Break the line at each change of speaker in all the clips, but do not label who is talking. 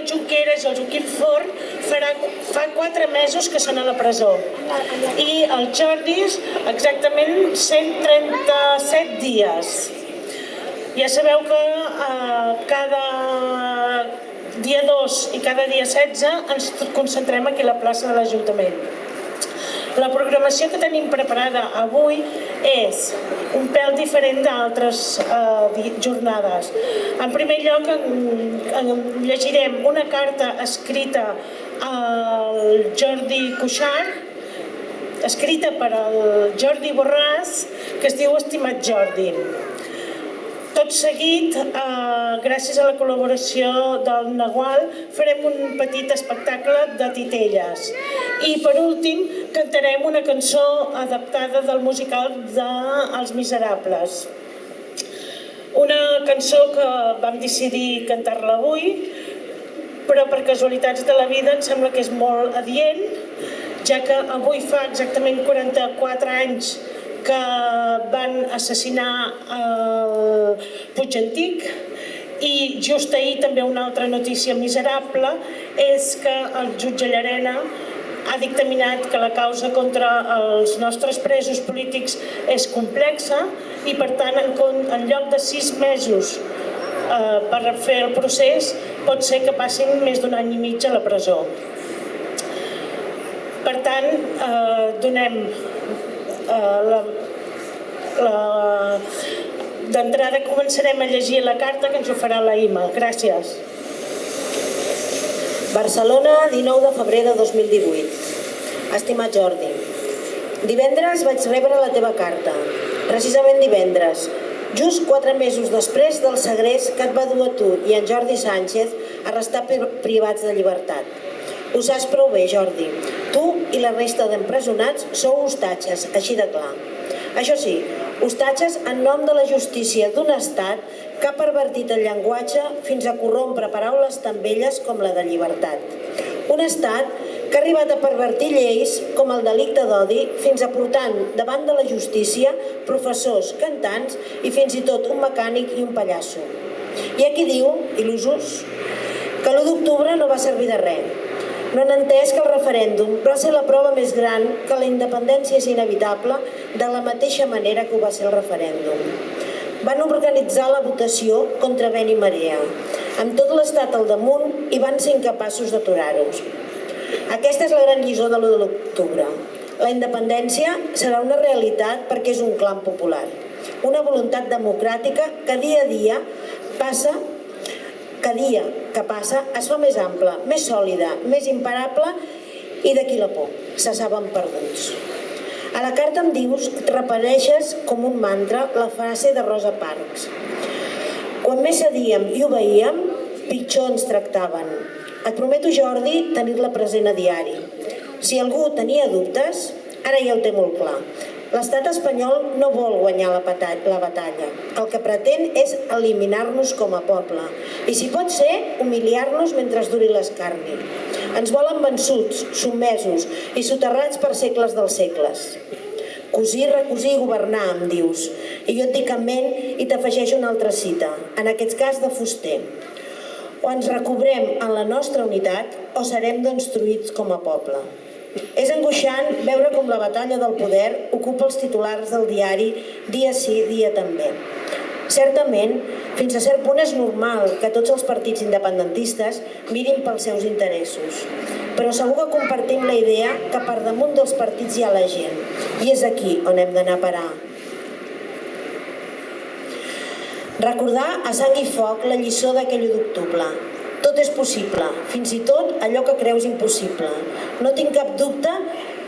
Junqueras i el Joaquim Forn fa 4 mesos que són a la presó. I el Jordi exactament 137 dies. Ja sabeu que cada dia 2 i cada dia 16 ens concentrem aquí a la plaça de l'Ajuntament. La programació que tenim preparada avui és un pèl diferent d'altres jornades. En primer lloc, llegirem una carta escrita al Jordi Cuixart, escrita per al Jordi Borràs, que es diu Estimat Jordi. Tot seguit, gràcies a la col·laboració del Nagual, farem un petit espectacle de titelles. I per últim, cantarem una cançó adaptada del musical d'Els Miserables. Una cançó que vam decidir cantar-la avui, però per casualitats de la vida em sembla que és molt adient, ja que avui fa exactament 44 anys que van assassinar el Puig-Antic i just ahir també una altra notícia miserable és que el jutge Llarena ha dictaminat que la causa contra els nostres presos polítics és complexa i per tant en lloc de 6 mesos per fer el procés pot ser que passin més d'1 any i mig a la presó. Per tant, donem d'entrada començarem a llegir la carta que ens ho farà la Ima. Gràcies.
Barcelona, 19 de febrer de 2018. Estimat Jordi, divendres vaig rebre la teva carta. Precisament divendres, just 4 mesos després del segrest que et va dur a tu i en Jordi Sánchez a restar privats de llibertat. Ho saps prou bé, Jordi. Tu i la resta d'empresonats sou hostatges, així de clar. Això sí, hostatges en nom de la justícia d'un estat que ha pervertit el llenguatge fins a corrompre paraules tan velles com la de llibertat. Un estat que ha arribat a pervertir lleis com el delicte d'odi fins a portant davant de la justícia professors, cantants i fins i tot un mecànic i un pallasso. Hi ha qui diu, il·lusos, que l'1 d'octubre no va servir de res. No han entès que el referèndum va ser la prova més gran que la independència és inevitable de la mateixa manera que ho va ser el referèndum. Van organitzar la votació contra vent i marea, amb tot l'estat al damunt i van ser incapaços d'aturar-los. Aquesta és la gran lliçó de l'1 d'octubre. La independència serà una realitat perquè és un clam popular, una voluntat democràtica que dia a dia que passa es fa més ampla, més sòlida, més imparable i d'aquí la por. Se saben perduts. A la carta em dius que repeteixes com un mantra la frase de Rosa Parks. Quan més cedíem i obeíem, pitjor ens tractaven. Et prometo, Jordi, tenir-la present a diari. Si algú tenia dubtes, ara ja ho té molt clar. L'estat espanyol no vol guanyar la batalla. El que pretén és eliminar-nos com a poble. I si pot ser, humiliar-nos mentre duri l'escarni. Ens volen vençuts, sotmesos i soterrats per segles dels segles. Cosir, recosir i governar, em dius. I jo et dic amén i t'afegeixo una altra cita, en aquest cas de Fuster. O ens recobrem en la nostra unitat o serem destruïts com a poble. És angoixant veure com la batalla del poder ocupa els titulars del diari dia sí, dia també. Certament, fins a cert punt és normal que tots els partits independentistes mirin pels seus interessos. Però segur que compartim la idea que per damunt dels partits hi ha la gent. I és aquí on hem d'anar a parar. Recordar a sang i foc la lliçó d'aquell 1 d'octubre. Tot és possible, fins i tot allò que creus impossible. No tinc cap dubte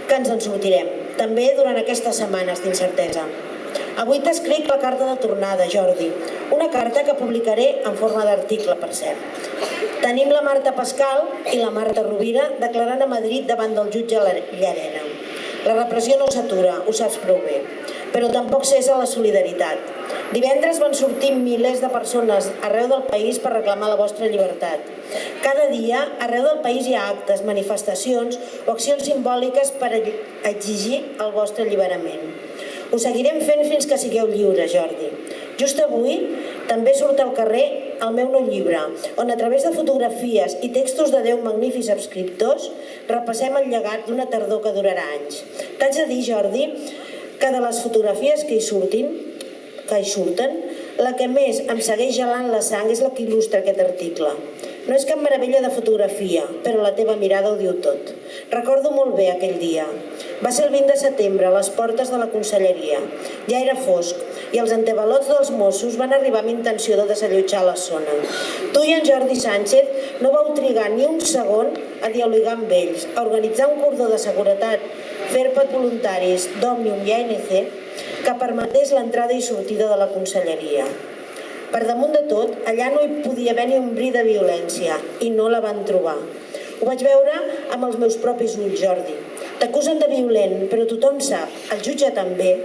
que ens en sortirem, també durant aquestes setmanes d'incertesa. Avui t'escric la carta de tornada, Jordi, una carta que publicaré en forma d'article, per cert. Tenim la Marta Pascal i la Marta Rovira declarant a Madrid davant del jutge Llarena. La repressió no s'atura, ho saps prou bé, però tampoc cessa la solidaritat. Divendres van sortir milers de persones arreu del país per reclamar la vostra llibertat. Cada dia, arreu del país hi ha actes, manifestacions o accions simbòliques per exigir el vostre alliberament. Ho seguirem fent fins que sigueu lliures, Jordi. Just avui també surt al carrer el meu nou llibre, on a través de fotografies i textos de 10 magnífics escriptors repassem el llegat d'una tardor que durarà anys. T'haig de dir, Jordi, que de les fotografies que hi surten, la que més em segueix gelant la sang és la que il·lustra aquest article. No és cap meravella de fotografia, però la teva mirada ho diu tot. Recordo molt bé aquell dia. Va ser el 20 de setembre, a les portes de la conselleria. Ja era fosc, i els antevalots dels Mossos van arribar amb intenció de desallotjar la zona. Tu i en Jordi Sánchez no vau trigar ni un segon a dialogar amb ells, a organitzar un cordó de seguretat, FERPAT voluntaris d'Òmnium i ANC, que permetés l'entrada i sortida de la conselleria. Per damunt de tot, allà no hi podia haver ni un bri de violència, i no la van trobar. Ho vaig veure amb els meus propis ulls, Jordi. T'acusen de violent, però tothom sap, el jutge també,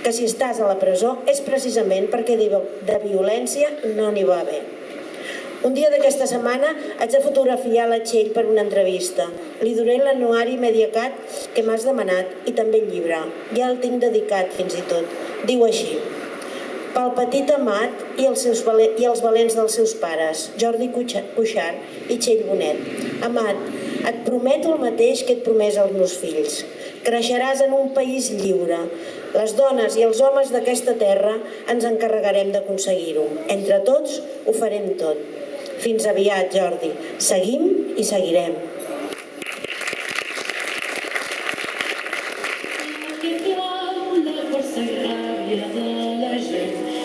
que si estàs a la presó és precisament perquè de violència no n'hi va haver. Un dia d'aquesta setmana haig de fotografiar la Txell per una entrevista. Li duré l'anuari Mediacat que m'has demanat i també el llibre. Ja el tinc dedicat fins i tot. Diu així: pel petit Amat i els valents dels seus pares, Jordi Cuixart i Txell Bonet. Amat, et prometo el mateix que et promès als meus fills. Creixeràs en un país lliure. Les dones i els homes d'aquesta terra ens encarregarem d'aconseguir-ho. Entre tots ho farem tot. Fins aviat, Jordi. Seguim i seguirem.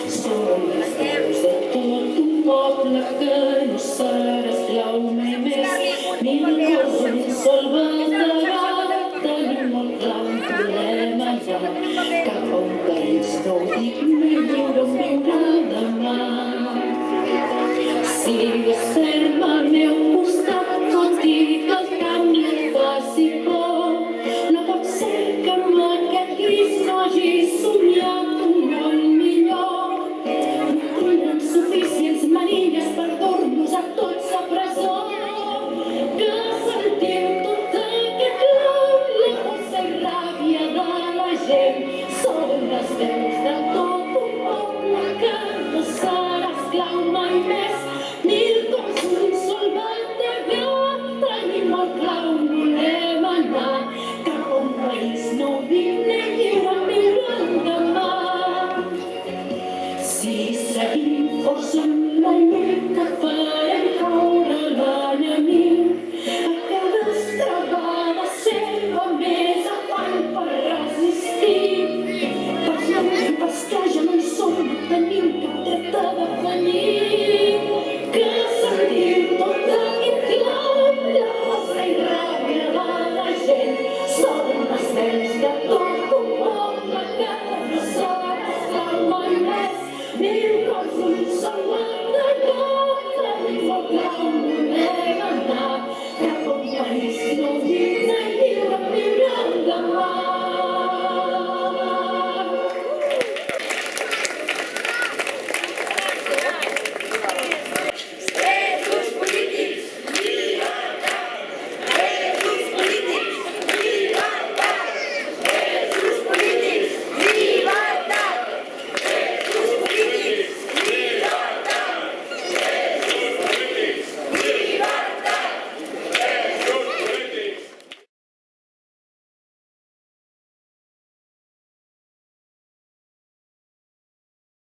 Som les veus de tot un poble que no serà esclau mai més. Ningú és un sol batallar, tenim molt clar un problema ja. Cap a un país nou digne i lliure on viure demà. Sigues ferma al meu costat, tot i que el canvi et faci por. No pot ser que amb aquest gris no hagi somiat un món millor. No tindran suficients manilles per dur-nos a tots a presó. Que sentim tot aquest clau, la força i ràbia de la gent. Són les veus de tot un poble que no serà esclau mai més. Dir-nos un sol bategar, tenim molt clar on volem anar. Cap a un país nou digne i lliure mirant demà. Si seguim força en la lluita farem caure l'enemic. A cada estragada seva més afany per resistir. Pels noms i pels que ja no hi som, no tenim cap dret a defensar.